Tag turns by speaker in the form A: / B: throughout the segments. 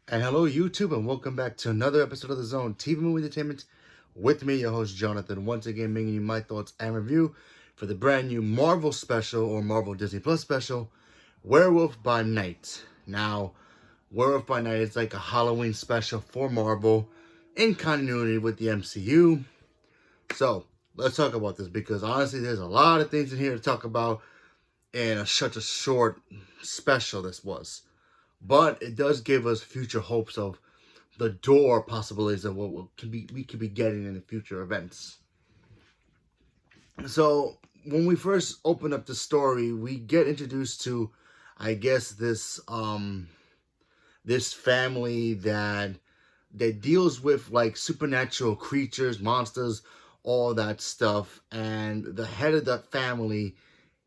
A: And hello, YouTube, and welcome back to another episode of The Zone TV Movie Entertainment with me, your host, Jonathan. Once again, bringing you my thoughts and review for the brand new Marvel special, or Marvel Disney Plus special, Werewolf by Night. Now, Werewolf by Night is like a Halloween special for Marvel in continuity with the MCU. So, let's talk about this because honestly, there's a lot of things in here to talk about in such a short special this was. But it does give us future hopes of the door possibilities of what we could be getting in the future events. So when we first open up the story, we get introduced to, I guess, this family that deals with like supernatural creatures, monsters, all that stuff. And the head of that family,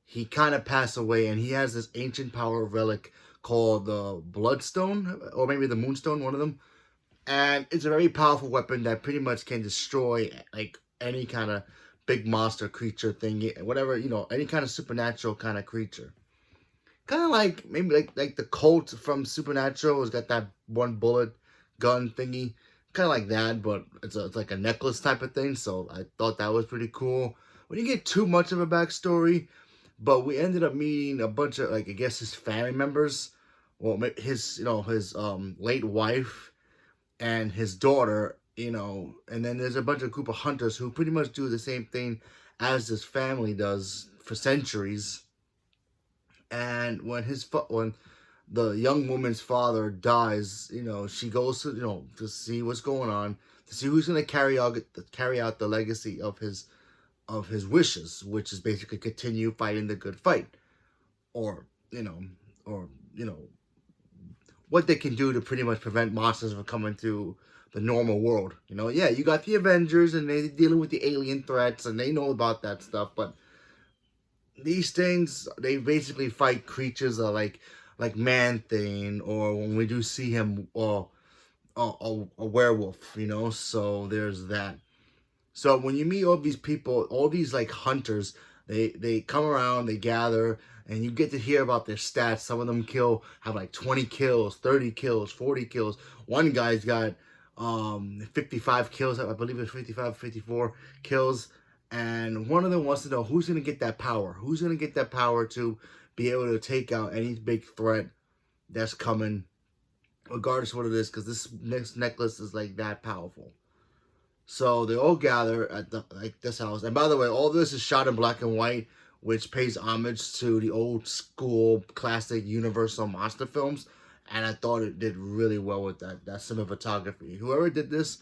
A: he kind of passed away, and he has this ancient power relic called the Bloodstone, or maybe the Moonstone, one of them. And it's a very powerful weapon that pretty much can destroy like any kind of big monster creature thing, whatever, any kind of supernatural kind of creature. Kind of like maybe like the Colt from Supernatural has got that one bullet gun thingy. Kind of like that, but it's like a necklace type of thing. So I thought that was pretty cool. We didn't get too much of a backstory, but we ended up meeting a bunch of, like, I guess his family members. Well, his late wife and his daughter, and then there's a bunch of group of hunters who pretty much do the same thing as this family does for centuries. And when the young woman's father dies, she goes to see what's going on, to see who's going to carry out the legacy of his wishes, which is basically continue fighting the good fight, or or what they can do to pretty much prevent monsters from coming to the normal world. Yeah, you got the Avengers, and they're dealing with the alien threats, and they know about that stuff, but these things, they basically fight creatures that like ManThing, or when we do see him, or a werewolf, so there's that. So when you meet all these people, all these like hunters, they come around, they gather, and you get to hear about their stats. Some of them have like 20 kills, 30 kills, 40 kills. One guy's got 55 kills, I believe it's 55, 54 kills. And one of them wants to know who's going to get that power. Who's going to get that power to be able to take out any big threat that's coming, regardless of what it is, because this next necklace is like that powerful. So they all gather at this house. And by the way, all this is shot in black and white, which pays homage to the old school classic Universal monster films. And I thought it did really well with that cinematography. Whoever did this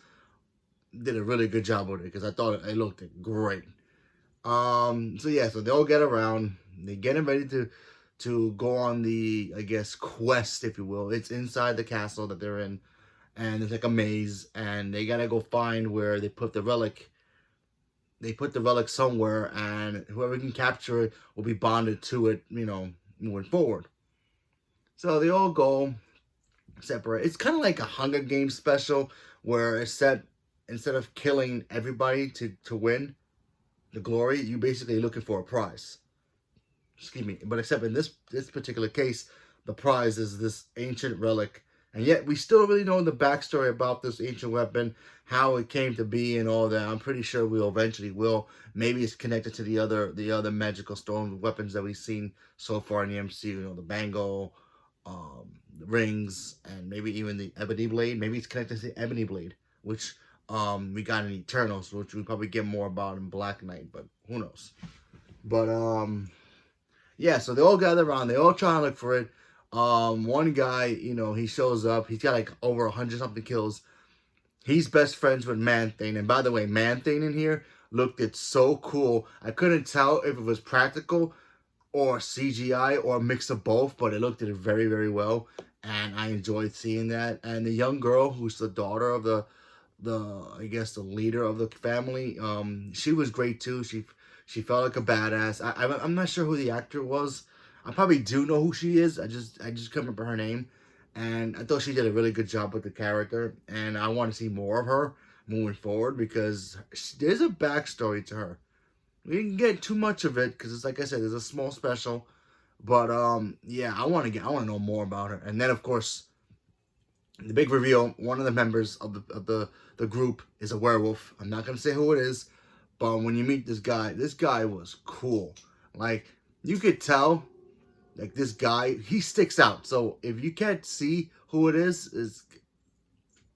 A: did a really good job with it, because I thought it looked great. So yeah, so they all get around. They get ready to go on the, I guess, quest, if you will. It's inside the castle that they're in, and it's like a maze, and they gotta go find where they put the relic. They put the relic somewhere, and whoever can capture it will be bonded to it, moving forward. So they all go separate. It's kind of like a Hunger Games special, where instead of killing everybody to win the glory, you basically looking for a prize. Excuse me. But except in this particular case, the prize is this ancient relic. And yet we still really know the backstory about this ancient weapon, how it came to be and all that. I'm pretty sure we'll eventually will. Maybe it's connected to the other magical stone weapons that we've seen so far in the MCU, the bangle, the rings, and maybe even the ebony blade. Maybe it's connected to the ebony blade, which we got in Eternals, which we probably get more about in Black Knight, but who knows. But yeah, so they all gather around, they all try to look for it. One guy, he shows up, he's got like over 100 something kills. He's best friends with ManThing, and by the way, ManThing in here looked so cool. I couldn't tell if it was practical or CGI or a mix of both, but it looked at it very, very well, and I enjoyed seeing that. And the young girl, who's the daughter of the I guess the leader of the family, she was great too. She felt like a badass. I'm not sure who the actor was. I probably do know who she is. I just couldn't remember her name, and I thought she did a really good job with the character, and I want to see more of her moving forward, because there's a backstory to her. We didn't get too much of it because it's, like I said, it's a small special, but yeah, I want to know more about her. And then of course The big reveal: one of the members of the group is a werewolf. I'm not gonna say who it is, but when you meet this guy was cool. Like, you could tell, like, this guy, he sticks out. So if you can't see who it is,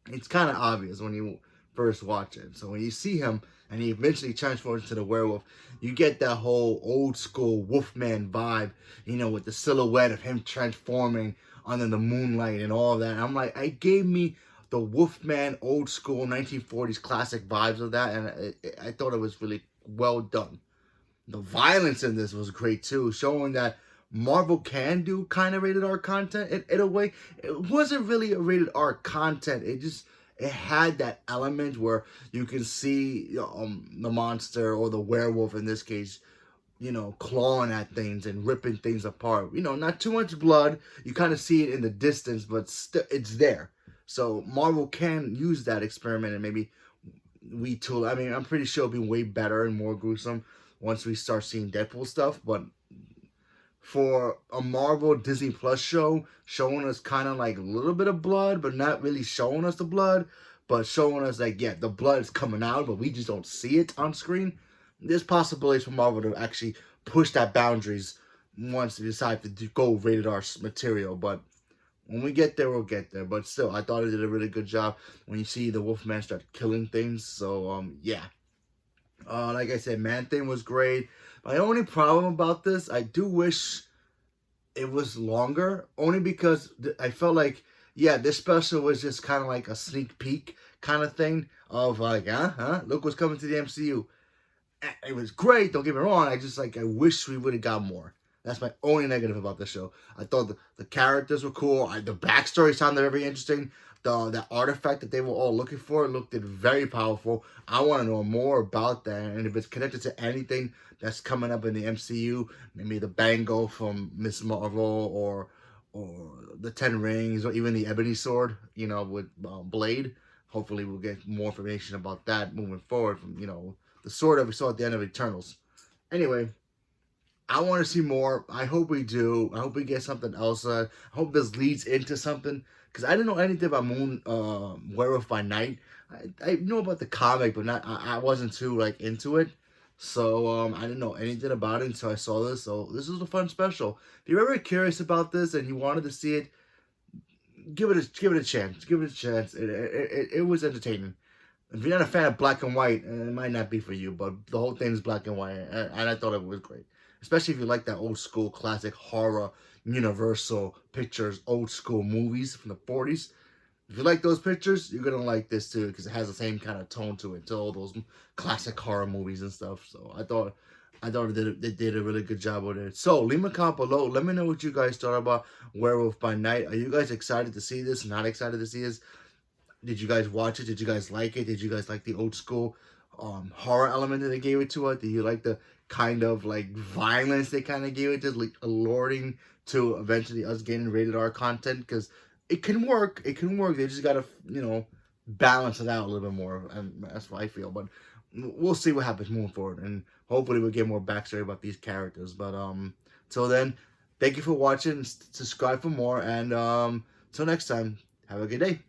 A: it's kind of obvious when you first watch it. So when you see him and he eventually transforms into the werewolf, you get that whole old school Wolfman vibe, with the silhouette of him transforming under the moonlight and all that. And I'm like, it gave me the Wolfman old school 1940s classic vibes of that, and I thought it was really well done. The violence in this was great too, showing that Marvel can do kind of rated R content in a way. It wasn't really a rated R content. It had that element where you can see the monster, or the werewolf in this case, clawing at things and ripping things apart. Not too much blood. You kind of see it in the distance, but it's there. So Marvel can use that experiment and maybe retool. I mean, I'm pretty sure it'll be way better and more gruesome once we start seeing Deadpool stuff. But for a Marvel Disney Plus show, showing us kind of like a little bit of blood, but not really showing us the blood, but showing us like, yeah, the blood is coming out, but we just don't see it on screen. There's possibilities for Marvel to actually push that boundaries once they decide to go rated R material. But when we get there, we'll get there. But still, I thought it did a really good job when you see the Wolfman start killing things. So, yeah. Like I said, ManThing was great. My only problem about this, I do wish it was longer, only because I felt like, yeah, this special was just kind of like a sneak peek kind of thing of like, look what's coming to the MCU. It was great, don't get me wrong. I wish we would have got more. That's my only negative about the show. I thought the characters were cool. The backstory sounded very interesting. The artifact that they were all looking for looked very powerful. I want to know more about that, and if it's connected to anything that's coming up in the MCU, maybe the bangle from Miss Marvel, or the Ten Rings, or even the Ebony Sword, with Blade. Hopefully, we'll get more information about that moving forward from the sword that we saw at the end of Eternals. Anyway, I want to see more. I hope we do. I hope we get something else. I hope this leads into something, because I didn't know anything about Werewolf by Night. I know about the comic, but I wasn't too into it. So I didn't know anything about it until I saw this. So this was a fun special. If you're ever curious about this and you wanted to see it, give it a chance. Give it a chance. It was entertaining. If you're not a fan of black and white, it might not be for you, but the whole thing is black and white, and I thought it was great. Especially if you like that old school classic horror, Universal Pictures, old school movies from the 40s. If you like those pictures, you're going to like this too, because it has the same kind of tone to it, to all those classic horror movies and stuff. So I thought they did a really good job with it. So leave a comment below. Let me know what you guys thought about Werewolf by Night. Are you guys excited to see this? Not excited to see this? Did you guys watch it? Did you guys like it? Did you guys like the old school horror element that they gave it to it? Did you like the kind of like violence they kind of gave it, just like alluring to eventually us getting rated R content? Because it can work. It can work. They just gotta, balance it out a little bit more, and that's what I feel. But we'll see what happens moving forward, and hopefully we'll get more backstory about these characters. But till then, thank you for watching. Subscribe for more, and till next time, have a good day.